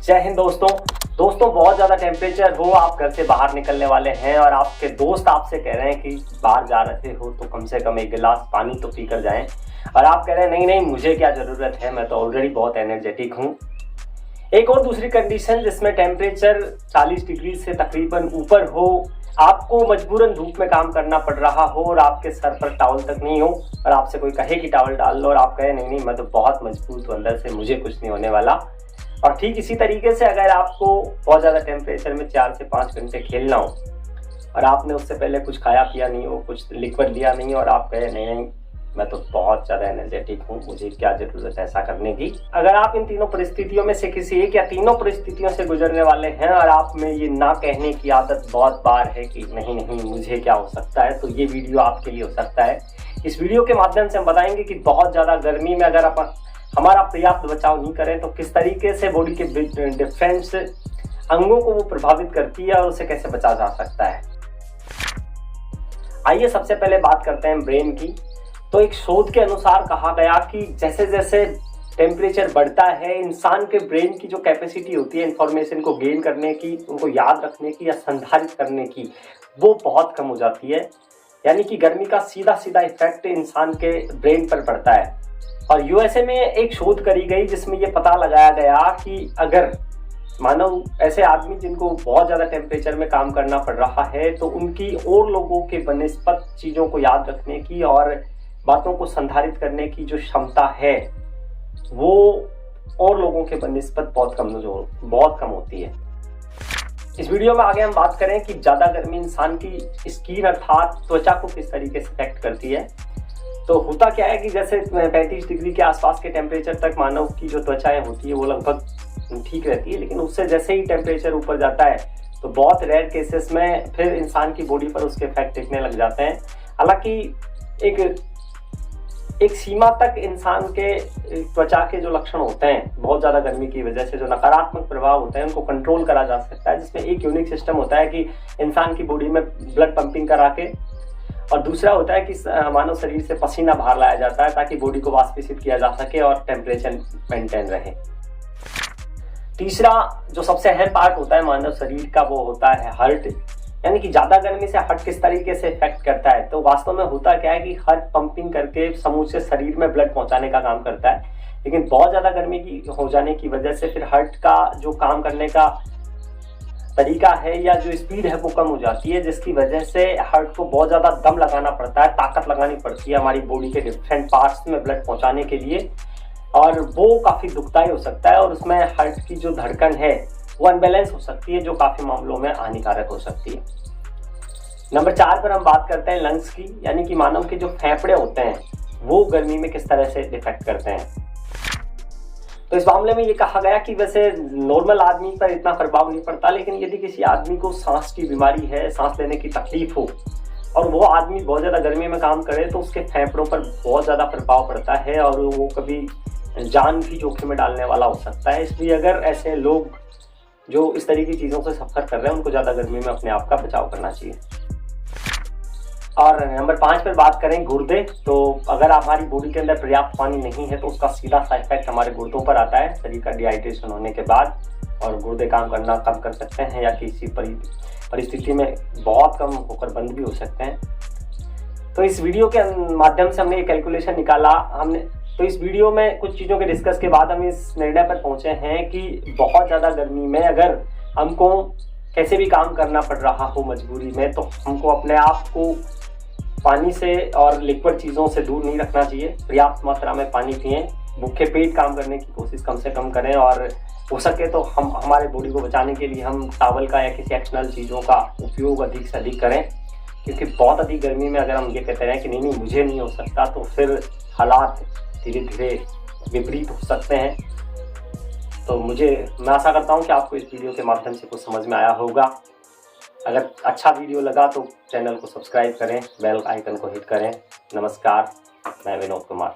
जय हिंद दोस्तों बहुत ज़्यादा टेम्परेचर हो, आप घर से बाहर निकलने वाले हैं और आपके दोस्त आपसे कह रहे हैं कि बाहर जा रहे हो तो कम से कम एक गिलास पानी तो पी कर जाएं, और आप कह रहे हैं नहीं नहीं मुझे क्या ज़रूरत है, मैं तो ऑलरेडी बहुत एनर्जेटिक हूँ। एक और दूसरी कंडीशन जिसमें टेम्परेचर 40 डिग्री से तकरीबन ऊपर हो, आपको मजबूरन धूप में काम करना पड़ रहा हो और आपके सर पर टॉवल तक नहीं हो और आपसे कोई कहे कि टॉवल डाल लो और आप कहे नहीं नहीं मैं तो बहुत मजबूत हूँ अंदर से, मुझे कुछ नहीं होने वाला। और ठीक इसी तरीके से अगर आपको बहुत ज़्यादा टेम्परेचर में 4 से 5 घंटे खेलना हो और आपने उससे पहले कुछ खाया पिया नहीं हो, कुछ लिक्विड लिया नहीं हो और आप कहे नहीं नहीं मैं तो बहुत ज़्यादा एनर्जेटिक हूँ, मुझे क्या ज़रूरत है ऐसा करने की। अगर आप इन तीनों परिस्थितियों में से किसी एक या तीनों परिस्थितियों से गुजरने वाले हैं और आप में ये ना कहने की आदत बहुत बार है कि नहीं नहीं मुझे क्या हो सकता है, तो ये वीडियो आपके लिए हो सकता है। इस वीडियो के माध्यम से हम बताएंगे कि बहुत ज़्यादा गर्मी में अगर आप हमारा पर्याप्त बचाव नहीं करें तो किस तरीके से बॉडी के डिफरेंस अंगों को वो प्रभावित करती है और उसे कैसे बचा जा सकता है। आइए सबसे पहले बात करते हैं ब्रेन की। तो एक शोध के अनुसार कहा गया कि जैसे जैसे टेम्परेचर बढ़ता है इंसान के ब्रेन की जो कैपेसिटी होती है इंफॉर्मेशन को गेन करने की, उनको याद रखने की या संधारित करने की, वो बहुत कम हो जाती है। यानी कि गर्मी का सीधा सीधा इफेक्ट इंसान के ब्रेन पर पड़ता है। और यूएसए में एक शोध करी गई जिसमें ये पता लगाया गया कि अगर मानव ऐसे आदमी जिनको बहुत ज़्यादा टेम्परेचर में काम करना पड़ रहा है तो उनकी और लोगों के बनिस्बत चीज़ों को याद रखने की और बातों को संधारित करने की जो क्षमता है वो और लोगों के बनिस्बत बहुत कम होती है। इस वीडियो में आगे हम बात करें कि ज़्यादा गर्मी इंसान की स्किन अर्थात त्वचा को किस तरीके से इफेक्ट करती है। तो होता क्या है कि जैसे 35 डिग्री के आसपास के टेम्परेचर तक मानव की जो त्वचाएं होती है वो लगभग ठीक रहती है, लेकिन उससे जैसे ही टेम्परेचर ऊपर जाता है तो बहुत रेयर केसेस में फिर इंसान की बॉडी पर उसके इफेक्ट दिखने लग जाते हैं। हालांकि एक सीमा तक इंसान के त्वचा के जो लक्षण होते हैं बहुत ज़्यादा गर्मी की वजह से जो नकारात्मक प्रभाव होते हैं उनको कंट्रोल करा जा सकता है, जिसमें एक यूनिक सिस्टम होता है कि इंसान की बॉडी में ब्लड पंपिंग करा के, और दूसरा होता है कि मानव शरीर से पसीना बाहर लाया जाता है ताकि बॉडी को वाष्पीशित किया जा सके और टेम्परेचर मेंटेन रहे। तीसरा जो सबसे अहम पार्ट होता है मानव शरीर का वो होता है हार्ट। यानी कि ज़्यादा गर्मी से हार्ट किस तरीके से इफेक्ट करता है। तो वास्तव में होता क्या है कि हार्ट पंपिंग करके समूचे शरीर में ब्लड पहुंचाने का काम करता है, लेकिन बहुत ज़्यादा गर्मी की हो जाने की वजह से फिर हार्ट का जो काम करने का तरीका है या जो स्पीड है वो कम हो जाती है, जिसकी वजह से हार्ट को बहुत ज़्यादा दम लगाना पड़ता है, ताकत लगानी पड़ती है हमारी बॉडी के डिफरेंट पार्ट्स में ब्लड पहुंचाने के लिए, और वो काफ़ी दुखदायी हो सकता है और उसमें हार्ट की जो धड़कन है वो अनबैलेंस हो सकती है जो काफ़ी मामलों में हानिकारक हो सकती है। नंबर 4 पर हम बात करते हैं लंग्स की। यानी कि मानव के जो फेफड़े होते हैं वो गर्मी में किस तरह से डिफेक्ट करते हैं। तो इस मामले में ये कहा गया कि वैसे नॉर्मल आदमी पर इतना प्रभाव नहीं पड़ता, लेकिन यदि किसी आदमी को सांस की बीमारी है, सांस लेने की तकलीफ हो और वो आदमी बहुत ज़्यादा गर्मी में काम करे तो उसके फेफड़ों पर बहुत ज़्यादा प्रभाव पड़ता है और वो कभी जान भी जोखिम में डालने वाला हो सकता है। इसलिए अगर ऐसे लोग जो इस तरह की चीज़ों से सफ़र कर रहे हैं उनको ज़्यादा गर्मी में अपने आप का बचाव करना चाहिए। और नंबर 5 पर बात करें गुर्दे। तो अगर हमारी बॉडी के अंदर पर्याप्त पानी नहीं है तो उसका सीधा सा इफेक्ट हमारे गुर्दों पर आता है शरीर का डिहाइड्रेशन होने के बाद, और गुर्दे काम करना कम कर सकते हैं या किसी परिस्थिति में बहुत कम होकर बंद भी हो सकते हैं। तो इस वीडियो के माध्यम से हमने ये कैलकुलेशन निकाला। तो इस वीडियो में कुछ चीज़ों के डिस्कस के बाद हम इस निर्णय पर पहुँचे हैं कि बहुत ज़्यादा गर्मी में अगर हमको कैसे भी काम करना पड़ रहा हो मजबूरी में, तो हमको अपने आप को पानी से और लिक्विड चीज़ों से दूर नहीं रखना चाहिए। पर्याप्त मात्रा में पानी पिएं, भूखे पेट काम करने की कोशिश कम से कम करें, और हो सके तो हम हमारे बॉडी को बचाने के लिए हम टॉवल का या किसी एक्सटर्नल चीज़ों का उपयोग अधिक से अधिक करें, क्योंकि बहुत अधिक गर्मी में अगर हम ये कहते हैं कि नहीं नहीं मुझे नहीं हो सकता तो फिर हालात धीरे धीरे विपरीत हो सकते हैं। तो मैं आशा करता हूँ कि आपको इस वीडियो के माध्यम से कुछ समझ में आया होगा। अगर अच्छा वीडियो लगा तो चैनल को सब्सक्राइब करें, बेल आइकन को हिट करें। नमस्कार, मैं विनोद कुमार।